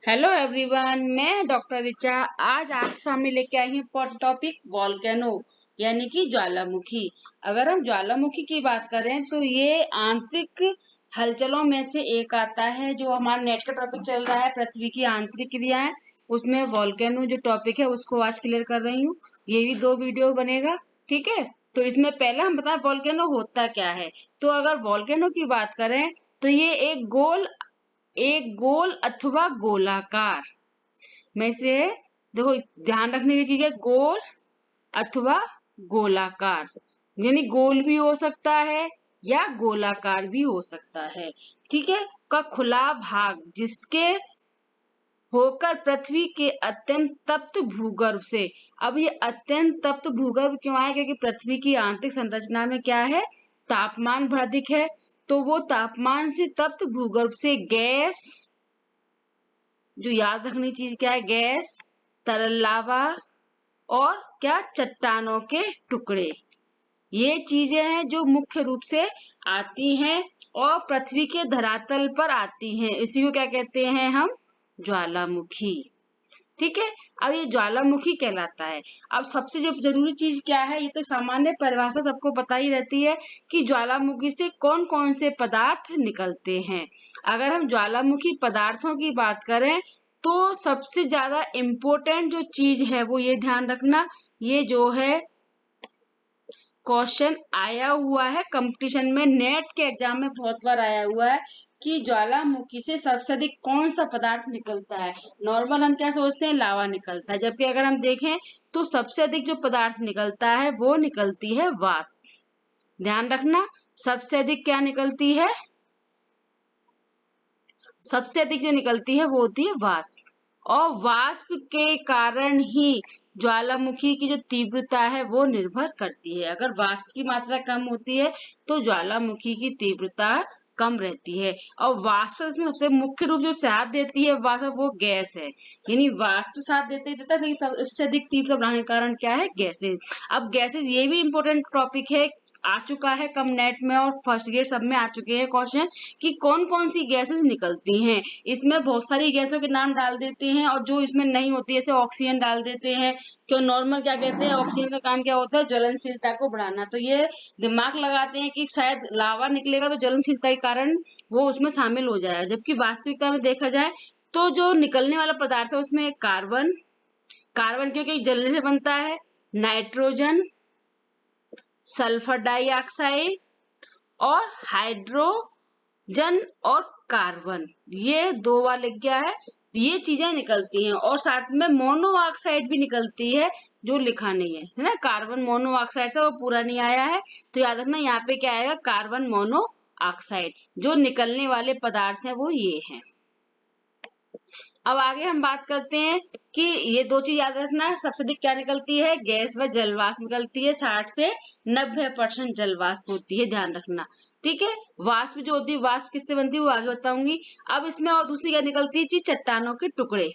Hello everyone, मैं doctor Richa आज आपके सामने लेके आई हूँ टॉपिक वॉल्केनो यानी कि ज्वालामुखी। अगर हम ज्वालामुखी की बात करें तो ये आंतरिक हलचलों में से एक आता है। जो हमारा नेट का टॉपिक चल रहा है पृथ्वी की आंतरिक क्रियाएं, उसमें वॉल्केनो जो टॉपिक है उसको आज क्लियर कर रही हूँ। ये भी 2 वीडियो बनेगा, ठीक है। तो इसमें पहले हम बताएं वॉल्केनो होता क्या है। तो अगर वॉल्केनो की बात करें तो ये एक गोल अथवा गोलाकार में से, देखो ध्यान रखने की चीज है, गोल अथवा गोलाकार, यानी गोल भी हो सकता है या गोलाकार भी हो सकता है, ठीक है, का खुला भाग जिसके होकर पृथ्वी के अत्यंत तप्त भूगर्भ से। अब ये अत्यंत तप्त भूगर्भ क्यों आए? क्योंकि पृथ्वी की आंतरिक संरचना में क्या है, तापमान बहुत अधिक है। तो वो तापमान से तप्त भूगर्भ से गैस, जो याद रखनी चीज क्या है, गैस, तरल लावा और क्या, चट्टानों के टुकड़े, ये चीजें हैं जो मुख्य रूप से आती हैं और पृथ्वी के धरातल पर आती हैं। इसी को क्या कहते हैं हम, ज्वालामुखी, ठीक है। अब ये ज्वालामुखी कहलाता है। अब सबसे जो जरूरी चीज क्या है, ये तो सामान्य परिभाषा सबको पता ही रहती है कि ज्वालामुखी से कौन कौन से पदार्थ निकलते हैं। अगर हम ज्वालामुखी पदार्थों की बात करें तो सबसे ज्यादा इम्पोर्टेंट जो चीज है वो ये ध्यान रखना, ये जो है क्वेश्चन आया हुआ है कंपटीशन में, नेट के एग्जाम में बहुत बार आया हुआ है कि ज्वालामुखी से सबसे अधिक कौन सा पदार्थ निकलता है। नॉर्मल हम क्या सोचते हैं, लावा निकलता है, जबकि अगर हम देखें तो सबसे अधिक जो पदार्थ निकलता है वो निकलती है वाष्प। ध्यान रखना, सबसे अधिक क्या निकलती है, सबसे अधिक जो निकलती है वो होती है वाष्प। और वाष्प के कारण ही ज्वालामुखी की जो तीव्रता है वो निर्भर करती है। अगर वाष्प की मात्रा कम होती है तो ज्वालामुखी की तीव्रता कम रहती है। और वाष्प में सबसे मुख्य रूप जो साथ देती है वाष्प, वो गैस है, यानी वाष्प साथ देते ही देता है, लेकिन उससे अधिक तीव्रता बढ़ाने के कारण क्या है, गैसेज। अब गैसेज ये भी इम्पोर्टेंट टॉपिक है, आ चुका है कम नेट में और फर्स्ट ग्रेड सब में आ चुके हैं क्वेश्चन कि कौन कौन सी गैसेस निकलती हैं। इसमें बहुत सारी गैसों के नाम डाल देते हैं और जो इसमें नहीं होती है जैसे ऑक्सीजन डाल देते हैं। तो नॉर्मल क्या कहते हैं, ऑक्सीजन का काम क्या होता है, ज्वलनशीलता को बढ़ाना। तो ये दिमाग लगाते हैं कि शायद लावा निकलेगा तो ज्वलनशीलता के कारण वो उसमें शामिल हो जाएगा, जबकि वास्तविकता में देखा जाए तो जो निकलने वाला पदार्थ है उसमें कार्बन, कार्बन क्योंकि जलने से बनता है, नाइट्रोजन, सल्फर डाइऑक्साइड और हाइड्रोजन और कार्बन, ये 2 वाले क्या है, ये चीजें निकलती हैं। और साथ में मोनोऑक्साइड भी निकलती है जो लिखा नहीं है ना, कार्बन मोनोऑक्साइड था वो पूरा नहीं आया है, तो याद रखना यहाँ पे क्या आएगा, कार्बन मोनोऑक्साइड। जो निकलने वाले पदार्थ है वो ये हैं। अब आगे हम बात करते हैं कि ये 2 चीज याद रखना, सबसे अधिक क्या निकलती है, गैस व जलवाष्प निकलती है, 60 से 90% जलवाष्प होती है, ध्यान रखना, ठीक है। वाष्प जो होती है, वाष्प किससे बनती है वो आगे बताऊंगी। अब इसमें और दूसरी क्या निकलती है चीज, चट्टानों के टुकड़े।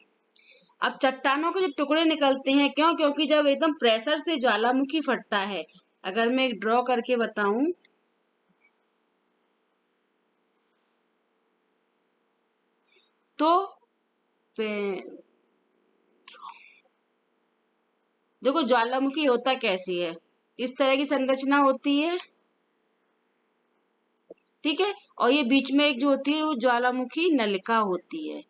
अब चट्टानों के जो टुकड़े निकलते हैं क्यों, क्योंकि जब एकदम प्रेशर से ज्वालामुखी फटता है, अगर मैं एक ड्रॉ करके बताऊं तो देखो ज्वालामुखी होता कैसी है, इस तरह की संरचना होती है, ठीक है। और ये बीच में एक जो होती है वो ज्वालामुखी नलिका होती है।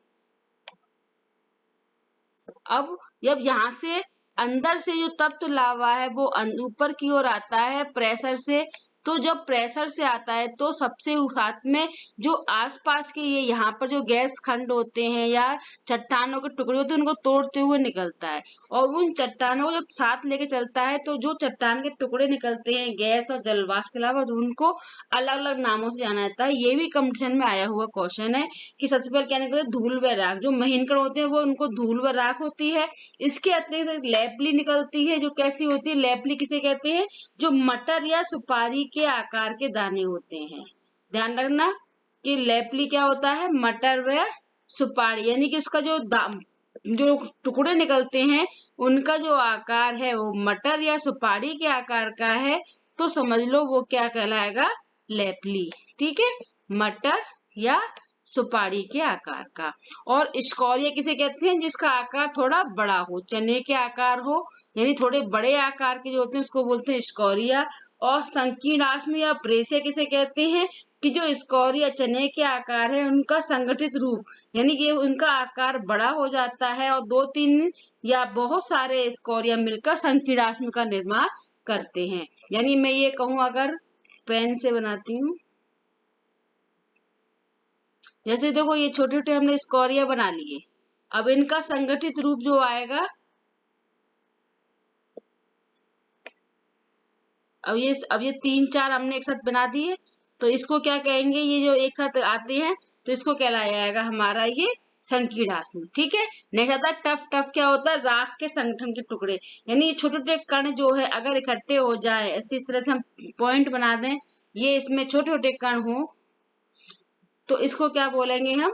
अब जब यहाँ से अंदर से जो तप्त लावा है वो ऊपर की ओर आता है प्रेशर से, तो जब प्रेशर से आता है तो सबसे साथ में जो आसपास के ये यहाँ पर जो गैस खंड होते हैं या चट्टानों के टुकड़े होते हैं उनको तोड़ते हुए निकलता है। और उन चट्टानों को जब साथ लेके चलता है तो जो चट्टान के टुकड़े निकलते हैं गैस और जलवाष्प के अलावा, उनको अलग अलग नामों से जाना जाता है। ये भी कंपटीशन में आया हुआ क्वेश्चन है कि सबसे पहले क्या निकलता है, धूल व राख। जो महीन कण होते हैं वो उनको धूल व राख होती है। इसके अतिरिक्त लेपली निकलती है, जो कैसी होती है, लेपली किसे कहते हैं, जो मटर या सुपारी के आकार के दाने होते हैं। ध्यान रखना कि लेपली क्या होता है, मटर व सुपारी, यानी कि उसका जो टुकड़े निकलते हैं उनका जो आकार है वो मटर या सुपारी के आकार का है, तो समझ लो वो क्या कहलाएगा, लेपली, ठीक है, मटर या सुपारी के आकार का। और स्कोरिया किसे कहते हैं? जिसका आकार थोड़ा बड़ा हो, चने के आकार हो, यानी थोड़े बड़े आकार के जो होते हैं उसको बोलते हैं स्कोरिया। और संकीर्णाश्म या ब्रेसिया किसे कहते हैं? कि जो स्कोरिया चने के आकार है उनका संगठित रूप, यानी कि उनका आकार बड़ा हो जाता है और 2-3 या बहुत सारे स्कोरिया मिलकर संकीर्णाश्म का निर्माण करते हैं। यानी मैं ये कहूँ, अगर पेन से बनाती हूँ, जैसे देखो ये छोटे छोटे हमने स्कोरिया बना लिए, अब इनका संगठित रूप जो आएगा, अब ये 3-4 हमने एक साथ बना दिए, तो इसको क्या कहेंगे? ये जो एक साथ आते हैं तो इसको कहलाया जाएगा हमारा ये संकीर्णाश्म। ठीक है। नेक्स्ट आता है टफ। टफ क्या होता है? राख के संगठन के टुकड़े, यानी छोटे छोटे कण जो है अगर इकट्ठे हो जाए, ऐसी तरह से हम पॉइंट बना दें, ये इसमें छोटे छोटे कण हो तो इसको क्या बोलेंगे हम?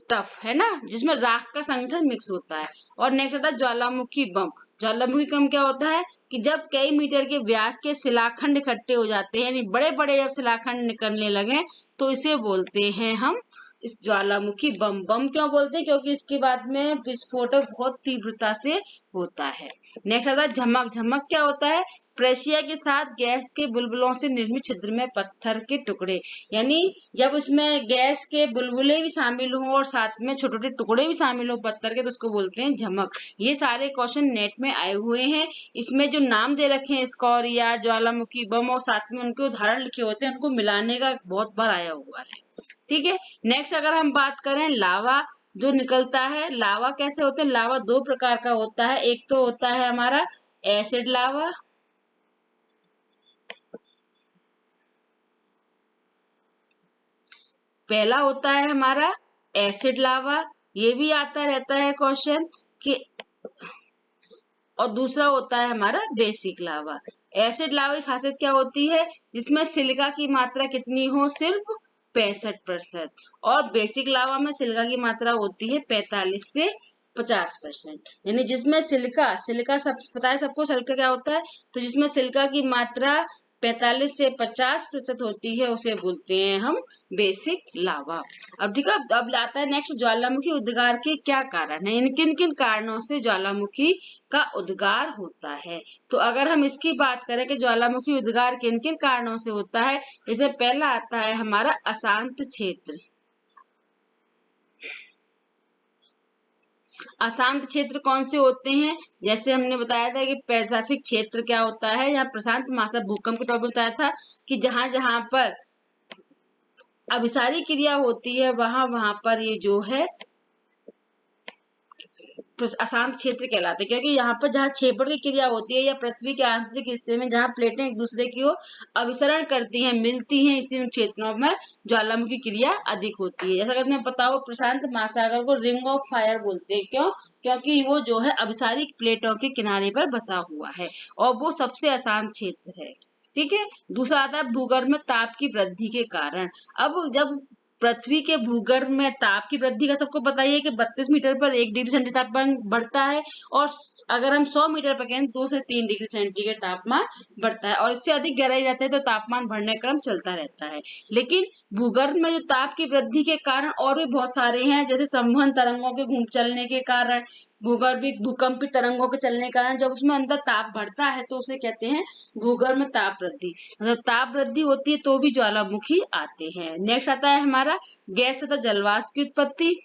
टफ, है ना, जिसमें राख का संगठन मिक्स होता है। और नेक्स्ट आता है ज्वालामुखी बम। ज्वालामुखी बम क्या होता है? कि जब कई मीटर के व्यास के शिलाखंड इकट्ठे हो जाते हैं, यानी बड़े बड़े जब शिलाखंड निकलने लगे तो इसे बोलते हैं हम इस ज्वालामुखी बम। बम क्यों बोलते हैं? क्योंकि इसके बाद में विस्फोटक बहुत तीव्रता से होता है। नेक्स्ट आता है झमक। झमक क्या होता है? प्रेसिया के साथ गैस के बुलबुलों से निर्मित छिद्र में पत्थर के टुकड़े, यानी जब उसमें गैस के बुलबुले भी शामिल हों और साथ में छोटे छोटे टुकड़े भी शामिल हो पत्थर के, तो उसको बोलते हैं झमक। ये सारे क्वेश्चन नेट में आए हुए हैं। इसमें जो नाम दे रखे हैं स्कोरिया, ज्वालामुखी बम और साथ में उनके उदाहरण लिखे होते हैं, उनको मिलाने का बहुत बार आया हुआ है। ठीक है। नेक्स्ट अगर हम बात करें लावा जो निकलता है, लावा कैसे होते हैं? लावा 2 प्रकार का होता है। एक तो होता है हमारा एसिड लावा, पहला होता है हमारा एसिड लावा, ये भी आता रहता है क्वेश्चन कि, और दूसरा होता है हमारा बेसिक लावा। एसिड लावा की खासियत क्या होती है? जिसमें सिलिका की मात्रा कितनी हो? सिर्फ 65%। और बेसिक लावा में सिलिका की मात्रा होती है 45 से 50%। यानी जिसमें सिलिका सिलिका सब पता है सबको, सिलिका क्या होता है? तो जिसमें सिलिका की मात्रा 45 से 50% होती है उसे बोलते हैं हम बेसिक लावा। अब ठीक है, अब आता है नेक्स्ट ज्वालामुखी उद्गार के क्या कारण है, इन किन किन कारणों से ज्वालामुखी का उद्गार होता है। तो अगर हम इसकी बात करें कि ज्वालामुखी उद्गार किन किन कारणों से होता है, इसमें पहला आता है हमारा अशांत क्षेत्र। अशांत क्षेत्र कौन से होते हैं? जैसे हमने बताया था कि पैसिफिक क्षेत्र क्या होता है, यहाँ प्रशांत महासागर भूकंप के टॉपिक बताया था कि जहां जहां पर अभिसारी क्रिया होती है वहां वहां पर ये जो है अशांत क्षेत्र कहलाते हैं, क्योंकि यहाँ पर जहाँ छेपड़ की क्रिया होती है या पृथ्वी के आंतरिक हिस्से में जहाँ प्लेटें एक दूसरे की ओर अभिसरण करती हैं, मिलती हैं, इसी क्षेत्रों में ज्वालामुखी क्रिया अधिक होती है। जैसा कि तुम्हें पता हो प्रशांत महासागर को रिंग ऑफ फायर बोलते हैं। क्यों? क्योंकि वो जो है अभिसारी प्लेटों के किनारे पर बसा हुआ है और वो सबसे अशांत क्षेत्र है। ठीक है। दूसरा आता है भूगर्भ में ताप की वृद्धि के कारण। अब जब पृथ्वी के भूगर्भ में ताप की वृद्धि का सबको पता ही है कि 32 मीटर पर 1 डिग्री सेंटीग्रेड तापमान बढ़ता है, और अगर हम 100 मीटर पर कहें 2 से 3 डिग्री सेंटीग्रेड तापमान बढ़ता है, और इससे अधिक गहराई जाते हैं तो तापमान बढ़ने का क्रम चलता रहता है। लेकिन भूगर्भ में जो ताप की वृद्धि के कारण और भी बहुत सारे हैं, जैसे संवहन तरंगों के घूम चलने के कारण, भूगर्भिक भूकंपी तरंगों के चलने के कारण जब उसमें अंदर ताप बढ़ता है तो उसे कहते हैं भूगर्भ में ताप वृद्धि। मतलब ताप वृद्धि होती है तो भी ज्वालामुखी आते हैं। नेक्स्ट आता है हमारा गैस तथा जलवाष्प की उत्पत्ति।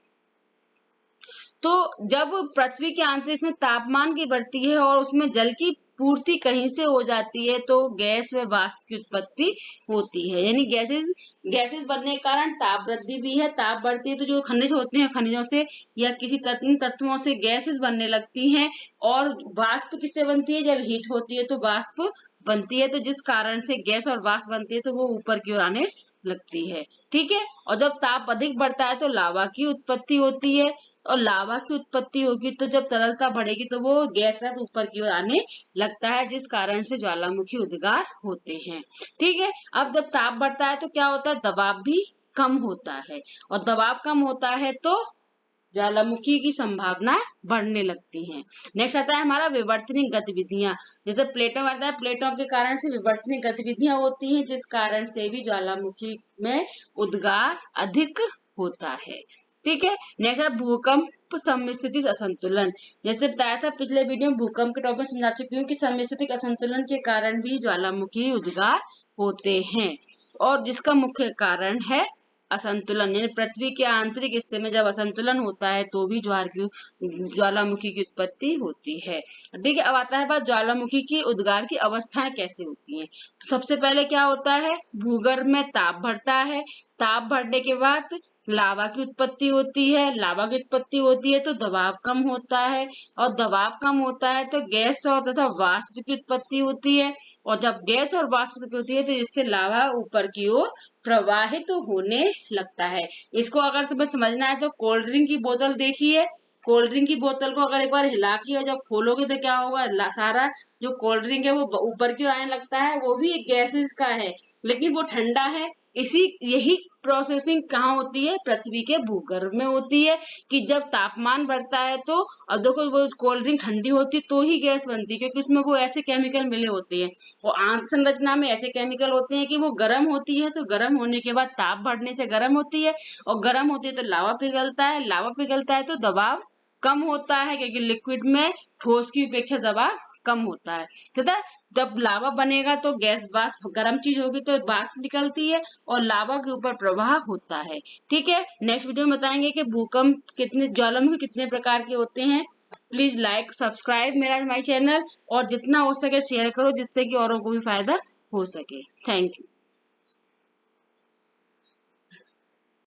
तो जब पृथ्वी के आंतरिक में तापमान की बढ़ती है और उसमें जल की पूर्ति कहीं से हो जाती है तो गैस व वाष्प की उत्पत्ति होती है। यानी गैसेस गैसेस बनने के कारण ताप वृद्धि भी है। ताप बढ़ती है तो जो खनिज होते हैं, खनिजों से या किसी तत्वों से गैसेस बनने लगती हैं। और वाष्प किससे बनती है? जब हीट होती है तो वाष्प बनती है, तो जिस कारण से गैस और वाष्प बनती है तो वो ऊपर की ओर आने लगती है। ठीक है। और जब ताप अधिक बढ़ता है तो लावा की उत्पत्ति होती है, और लावा की उत्पत्ति होगी तो जब तरलता बढ़ेगी तो वो गैस ऊपर की ओर आने लगता है, जिस कारण से ज्वालामुखी उद्गार होते हैं। ठीक है। अब जब ताप बढ़ता है तो क्या होता है? दबाव भी कम होता है, और दबाव कम होता है तो ज्वालामुखी की संभावना बढ़ने लगती है। नेक्स्ट आता है हमारा विवर्तनिक गतिविधियां। जैसे प्लेटों आता है, प्लेटों के कारण से विवर्तनिक गतिविधियां होती हैं, जिस कारण से भी ज्वालामुखी में उद्गार अधिक होता है। ठीक है। नेक्स्ट है भूकंप समस्थिति असंतुलन। जैसे बताया था पिछले वीडियो में, भूकंप के टॉपिक में समझा चुकी हूँ कि समस्थितिक असंतुलन के कारण भी ज्वालामुखी उद्गार होते हैं, और जिसका मुख्य कारण है असंतुलन, यानी पृथ्वी के आंतरिक हिस्से में जब असंतुलन होता है तो भी ज्वालामुखी की उत्पत्ति होती है। ठीक है। अब आता है बात ज्वालामुखी की उद्गार की अवस्थाएं कैसे होती हैं। तो सबसे पहले क्या होता है, भूगर्भ में ताप बढ़ता है, ताप बढ़ने के बाद लावा की उत्पत्ति होती है, लावा की उत्पत्ति होती है तो दबाव कम होता है, और दबाव कम होता है तो गैस और तथा वाष्प की उत्पत्ति होती है, और जब गैस और वाष्प की उत्पत्ति होती है तो इससे लावा ऊपर की ओर प्रवाहित तो होने लगता है। इसको अगर तुम्हें समझना है तो कोल्ड ड्रिंक की बोतल देखिए, कोल्ड ड्रिंक की बोतल को अगर एक बार हिला के और जब खोलोगे तो क्या होगा, सारा जो कोल्ड ड्रिंक है वो ऊपर की ओर आने लगता है, वो भी एक गैसेस का है, लेकिन वो ठंडा है। यही प्रोसेसिंग कहाँ होती है, पृथ्वी के भूगर्भ में होती है, कि जब तापमान बढ़ता है तो अब देखो वो कोल्ड ड्रिंक ठंडी होती है तो ही गैस बनती है, क्योंकि उसमें वो ऐसे केमिकल मिले होते हैं, और आंत संरचना में ऐसे केमिकल होते हैं कि वो गर्म होती है, तो गर्म होने के बाद ताप बढ़ने से गर्म होती है, और गर्म होती है तो लावा पिघलता है, लावा पिघलता है तो दबाव कम होता है, क्योंकि लिक्विड में ठोस की अपेक्षा दबाव कम होता है तथा जब लावा बनेगा तो गैस वाष्प गर्म चीज होगी तो वाष्प निकलती है और लावा के ऊपर प्रवाह होता है। ठीक है। नेक्स्ट वीडियो में बताएंगे कि भूकंप कितने, ज्वालामुखी कितने प्रकार के होते हैं। प्लीज लाइक सब्सक्राइब मेरा माई चैनल, और जितना हो सके शेयर करो, जिससे कि औरों को भी फायदा हो सके। Thank you.